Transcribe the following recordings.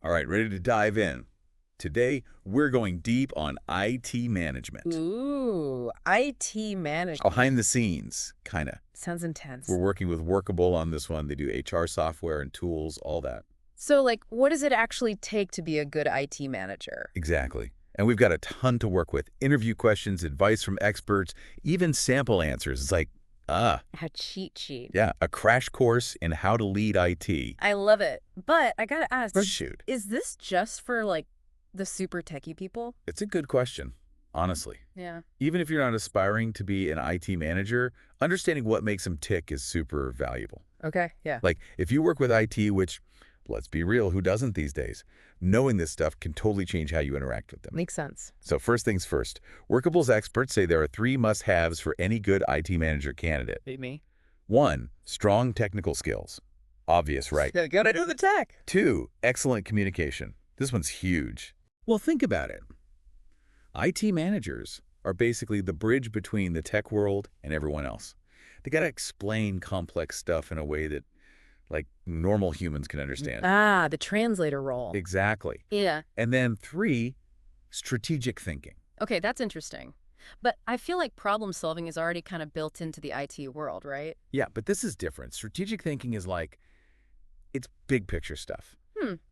All right, ready to dive in. Today, we're going deep on IT management. Ooh, IT management. Behind the scenes, kind of. Sounds We're intense. working with Workable on this one. They do HR software and tools, all that. So, like, what does it actually take to be a good IT manager? Exactly. And we've got a ton to work with. Interview questions, advice from experts, even sample answers. It's like, A cheat sheet. yeah, a crash course in how to lead IT. I love it. But I gotta ask, Shoot. is this just for, like, the super techie people? It's a good question, honestly. Yeah. Even if you're not aspiring to be an IT manager, understanding what makes them tick is super valuable. Okay, yeah. Like, if you work with IT, which, let's be real, who doesn't these days? Knowing this stuff can totally change how you interact with them. Makes sense. So first things first, Workable's experts say there are 3 must-haves for any good IT manager candidate. Beat me. 1, strong technical skills. Obvious, right? Gotta do the tech. 2, excellent communication. This one's huge. Well, think about it. IT managers are basically the bridge between the tech world and everyone else. They got to explain complex stuff in a way that, like, normal humans can understand. Ah, the translator role. Exactly. Yeah. And then 3, strategic thinking. Okay, that's interesting. But I feel like problem solving is already kind of built into the IT world, right? Yeah, but this is different. Strategic thinking is like, it's big picture stuff.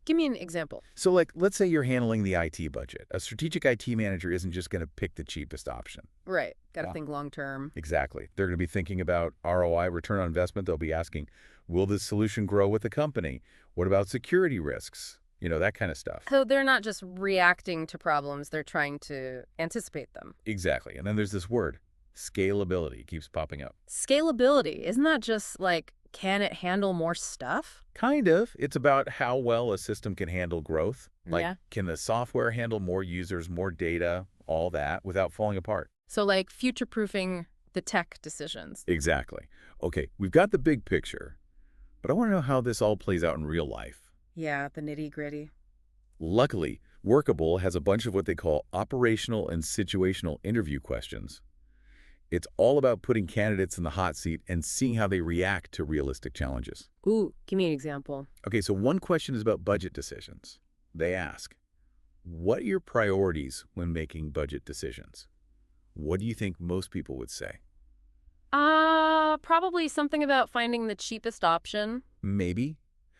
Give me an example. So, like, let's say you're handling the IT budget. A strategic IT manager isn't just going to pick the cheapest option. Right. Gotta Yeah. think long term. Exactly. They're going to be thinking about ROI, return on investment. They'll be asking, will this solution grow with the company? What about security risks? You know, that kind of stuff. So they're not just reacting to problems, they're trying to anticipate them. Exactly. And then there's this word, scalability, keeps popping up. Scalability, isn't that just like, can it handle more stuff? Kind of. It's about how well a system can handle growth. Like, Yeah. can the software handle more users, more data, all that without falling apart? So like future-proofing the tech decisions. Exactly. Okay, we've got the big picture, but I want to know how this all plays out in real life. Yeah, the nitty-gritty. Luckily, Workable has a bunch of what they call operational and situational interview questions. It's all about putting candidates in the hot seat and seeing how they react to realistic challenges. Ooh, give me an example. Okay, so one question is about budget decisions. They ask, what are your priorities when making budget decisions? What do you think most people would say? Probably something about finding the cheapest option. Maybe.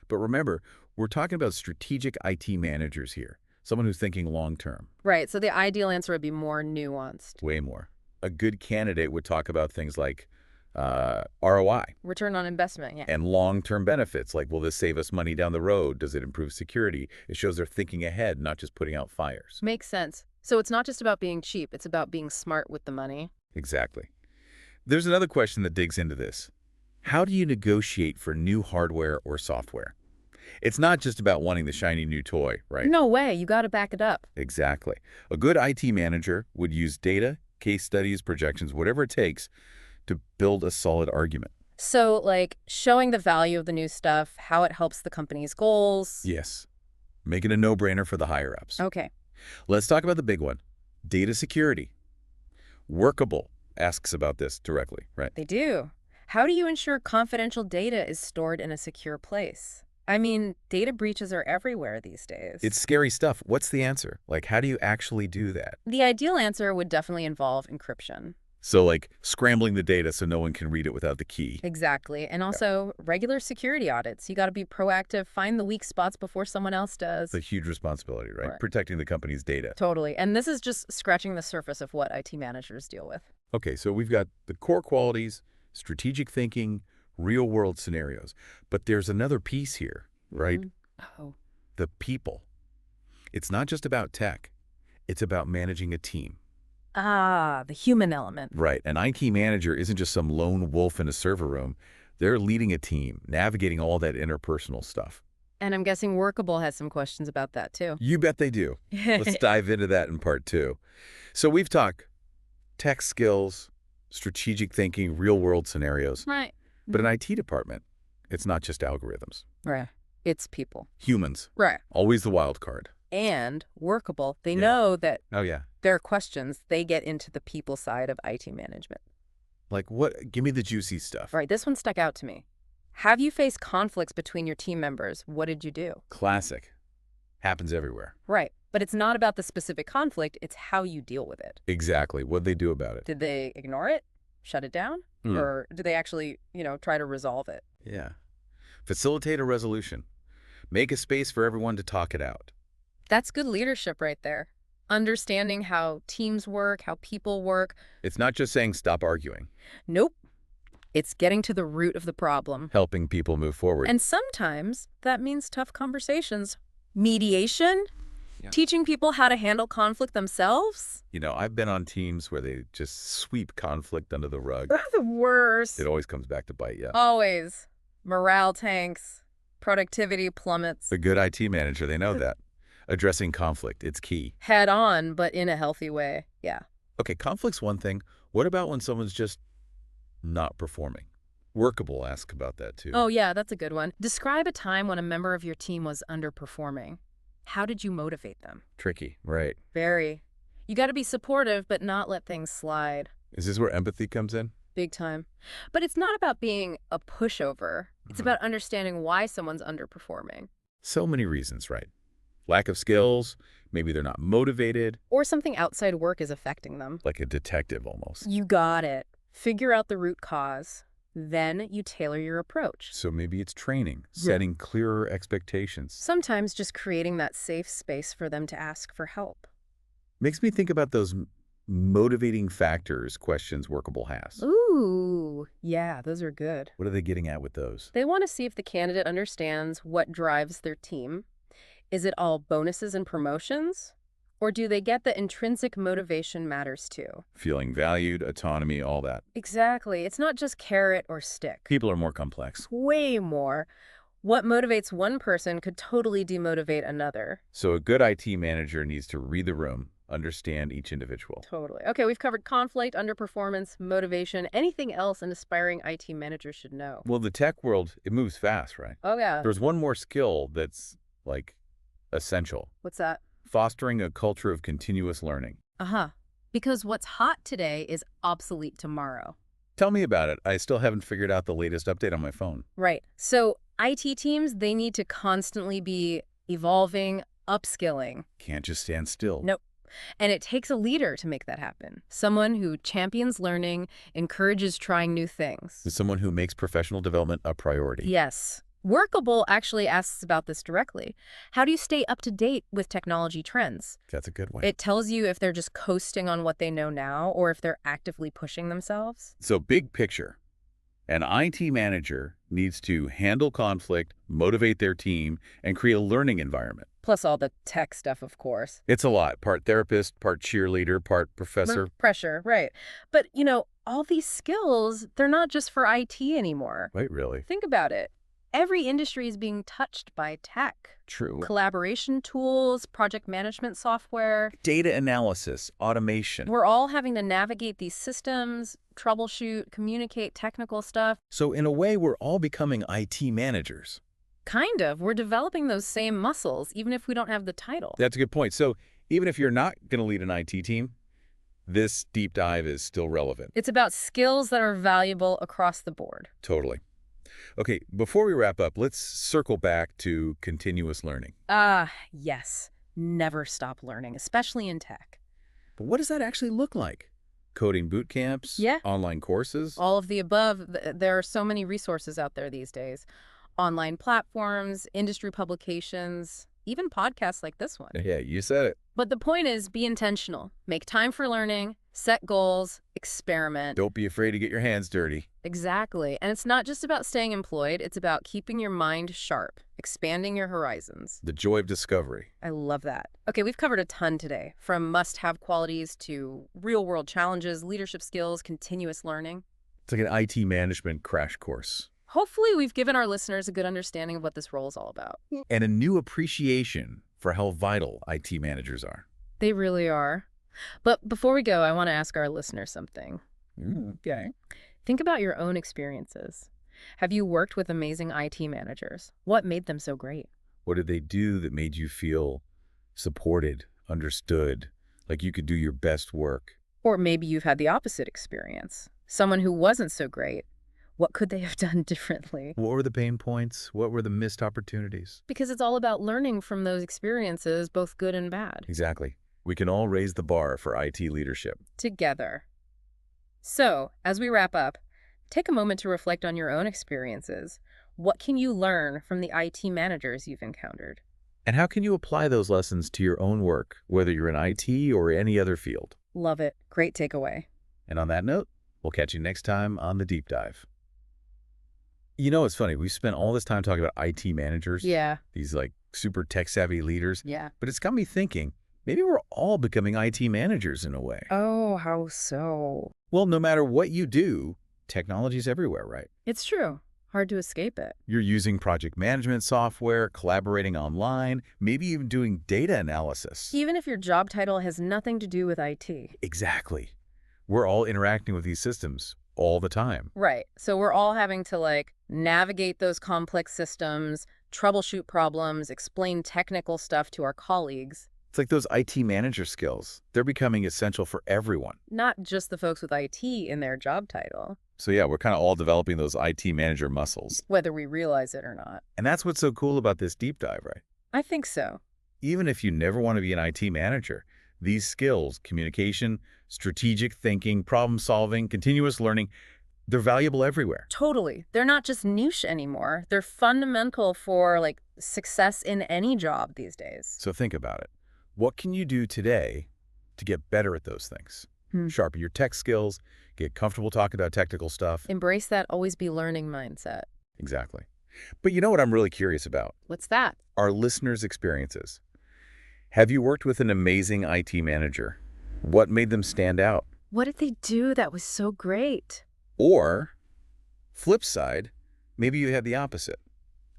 But remember, we're talking about strategic IT managers here, someone who's thinking long-term. Right, so the ideal answer would be more nuanced. Way more. A good candidate would talk about things like ROI Return on investment, yeah. and long-term benefits, like, will this save us money down the road? Does it improve security? It shows they're thinking ahead, not just putting out fires. Makes sense. So it's not just about being cheap, it's about being smart with the money. Exactly. There's another question that digs into this. How do you negotiate for new hardware or software? It's not just about wanting the shiny new toy, right? No way, you gotta back it up. Exactly. A good IT manager would use data, case studies, projections, whatever it takes to build a solid argument. So, like, showing the value of the new stuff, how it helps the company's goals. Yes. Make it a no-brainer for the higher-ups. Okay. Let's talk about the big one, data security. Workable asks about this directly, right? They do. How do you ensure confidential data is stored in a secure place? I mean, data breaches are everywhere these days. It's scary stuff. What's the answer? Like, how do you actually do that? The ideal answer would definitely involve encryption. So, like, scrambling the data so no one can read it without the key. Exactly. And also regular security audits. You got to be proactive, find the weak spots before someone else does. It's a huge responsibility, right? Right. Protecting the company's data. Totally. And this is just scratching the surface of what IT managers deal with. Okay, so we've got the core qualities, strategic thinking, real-world scenarios. But there's another piece here, right? Oh. The people. It's not just about tech. It's about managing a team. Ah, the human element. Right. An IT manager isn't just some lone wolf in a server room. They're leading a team, navigating all that interpersonal stuff. And I'm guessing Workable has some questions about that too. You bet they do. Let's dive into that in part 2. So we've talked tech skills, strategic thinking, real-world scenarios. Right. But an IT department, it's not just algorithms. Right. It's people. Humans, Right. always the wild card. And Workable, they Yeah. know that Oh, yeah. there are questions, they get into the people side of IT management. Like what? Give me the juicy stuff. Right, this one stuck out to me. Have you faced conflicts between your team members? What did you do? Classic. Happens everywhere. Right. But it's not about the specific conflict, it's how you deal with it. Exactly. What'd they do about it? Did they ignore it? Shut it down? Or did they actually, try to resolve it? Yeah. Facilitate a resolution. Make a space for everyone to talk it out. That's good leadership right there. Understanding how teams work, how people work. It's not just saying stop arguing. Nope. It's getting to the root of the problem. Helping people move forward. And sometimes that means tough conversations. Mediation? Yeah. Teaching people how to handle conflict themselves? I've been on teams where they just sweep conflict under the rug. They're the worst. It always comes back to bite you. Always. Morale tanks. Productivity plummets. A good IT manager, they know that. Addressing conflict, it's key. Head on, but in a healthy way. Yeah. Okay, conflict's one thing. What about when someone's just not performing? Workable ask about that too. Oh, yeah, that's a good one. Describe a time when a member of your team was underperforming. How did you motivate them? Tricky, right. Very. You got to be supportive, but not let things slide. Is this where empathy comes in? Big time. But it's not about being a pushover. It's about understanding why someone's underperforming. So many reasons, right? Lack of skills, maybe they're not motivated. Or something outside work is affecting them. Like a detective almost. You got it. Figure out the root cause. Then you tailor your approach. So maybe it's training, setting clearer expectations. Sometimes just creating that safe space for them to ask for help. Makes me think about those motivating factors questions Workable has. Ooh, yeah, those are good. What are they getting at with those? They want to see if the candidate understands what drives their team. Is it all bonuses and promotions? Or do they get the intrinsic motivation matters too? Feeling valued, autonomy, all that. Exactly. It's not just carrot or stick. People are more complex. Way more. What motivates one person could totally demotivate another. So a good IT manager needs to read the room, understand each individual. Totally. Okay, we've covered conflict, underperformance, motivation, anything else an aspiring IT manager should know. Well, the tech world, it moves fast, right? Oh, yeah. There's one more skill that's, essential. What's that? Fostering a culture of continuous learning. Uh-huh. Because what's hot today is obsolete tomorrow. Tell me about it. I still haven't figured out the latest update on my phone. Right. So IT teams, they need to constantly be evolving, upskilling. Can't just stand still. Nope. And it takes a leader to make that happen. Someone who champions learning, encourages trying new things. Someone who makes professional development a priority. Yes. Workable actually asks about this directly. How do you stay up to date with technology trends? That's a good one. It tells you if they're just coasting on what they know now or if they're actively pushing themselves. So big picture, an IT manager needs to handle conflict, motivate their team, and create a learning environment. Plus all the tech stuff, of course. It's a lot. Part therapist, part cheerleader, part professor. Pressure, right. But, all these skills, they're not just for IT anymore. Wait, really? Think about it. Every industry is being touched by tech. True. Collaboration tools, project management software. Data analysis, automation. We're all having to navigate these systems, troubleshoot, communicate technical stuff. So in a way, we're all becoming IT managers. Kind of. We're developing those same muscles, even if we don't have the title. That's a good point. So even if you're not going to lead an IT team, this deep dive is still relevant. It's about skills that are valuable across the board. Totally. Okay, before we wrap up, let's circle back to continuous learning. Yes. Never stop learning, especially in tech. But what does that actually look like? Coding boot camps? Yeah. Online courses? All of the above. There are so many resources out there these days. Online platforms, industry publications, even podcasts like this one. Yeah, you said it. But the point is, be intentional. Make time for learning, set goals, experiment. Don't be afraid to get your hands dirty. Exactly. And it's not just about staying employed. It's about keeping your mind sharp, expanding your horizons. The joy of discovery. I love that. Okay, we've covered a ton today, from must-have qualities to real-world challenges, leadership skills, continuous learning. It's like an IT management crash course. Hopefully, we've given our listeners a good understanding of what this role is all about. And a new appreciation for how vital IT managers are. They really are. But before we go, I want to ask our listeners something. Okay. Think about your own experiences. Have you worked with amazing IT managers? What made them so great? What did they do that made you feel supported, understood, like you could do your best work? Or maybe you've had the opposite experience. Someone who wasn't so great. What could they have done differently? What were the pain points? What were the missed opportunities? Because it's all about learning from those experiences, both good and bad. Exactly. We can all raise the bar for IT leadership. Together. So, as we wrap up, take a moment to reflect on your own experiences. What can you learn from the IT managers you've encountered? And how can you apply those lessons to your own work, whether you're in IT or any other field? Love it. Great takeaway. And on that note, we'll catch you next time on The Deep Dive. You know, it's funny. We've spent all this time talking about IT managers. Yeah. These like super tech-savvy leaders. Yeah. But it's got me thinking, maybe we're all becoming IT managers in a way. Oh, how so? Well, no matter what you do, technology's everywhere, right? It's true. Hard to escape it. You're using project management software, collaborating online, maybe even doing data analysis. Even if your job title has nothing to do with IT. Exactly. We're all interacting with these systems all the time. Right. So we're all having to navigate those complex systems, troubleshoot problems, explain technical stuff to our colleagues. It's like those IT manager skills. They're becoming essential for everyone. Not just the folks with IT in their job title, So yeah, we're kind of all developing those IT manager muscles. whether we realize it or not. And that's what's so cool about this deep dive, right? I think so. Even if you never want to be an IT manager, these skills, communication, strategic thinking, problem solving, continuous learning, they're valuable everywhere. Totally. They're not just niche anymore. They're fundamental for success in any job these days. So think about it. What can you do today to get better at those things? Sharpen your tech skills, get comfortable talking about technical stuff. Embrace that always be learning mindset. Exactly. But you know what I'm really curious about? What's that? Our listeners' experiences. Have you worked with an amazing IT manager? What made them stand out? What did they do that was so great? Or, flip side, maybe you had the opposite,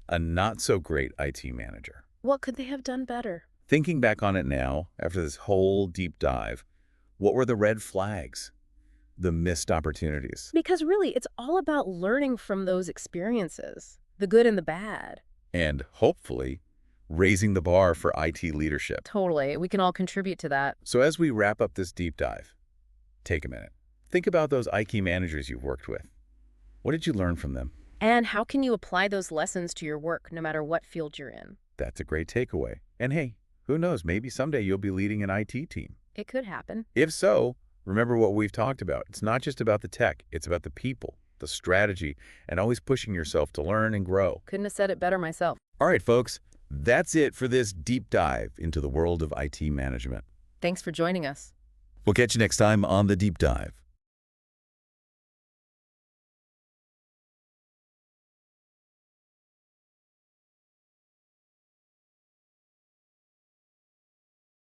a not-so-great IT manager. What could they have done better? Thinking back on it now, after this whole deep dive, what were the red flags, the missed opportunities? Because really, it's all about learning from those experiences, the good and the bad. And hopefully, raising the bar for IT leadership. Totally. We can all contribute to that. So as we wrap up this deep dive, take a minute. Think about those IT managers you've worked with. What did you learn from them? And how can you apply those lessons to your work, no matter what field you're in? That's a great takeaway. And hey, who knows, maybe someday you'll be leading an IT team. It could happen. If so, remember what we've talked about. It's not just about the tech, it's about the people, the strategy, and always pushing yourself to learn and grow. Couldn't have said it better myself. All right, folks, that's it for this deep dive into the world of IT management. Thanks for joining us. We'll catch you next time on The Deep Dive.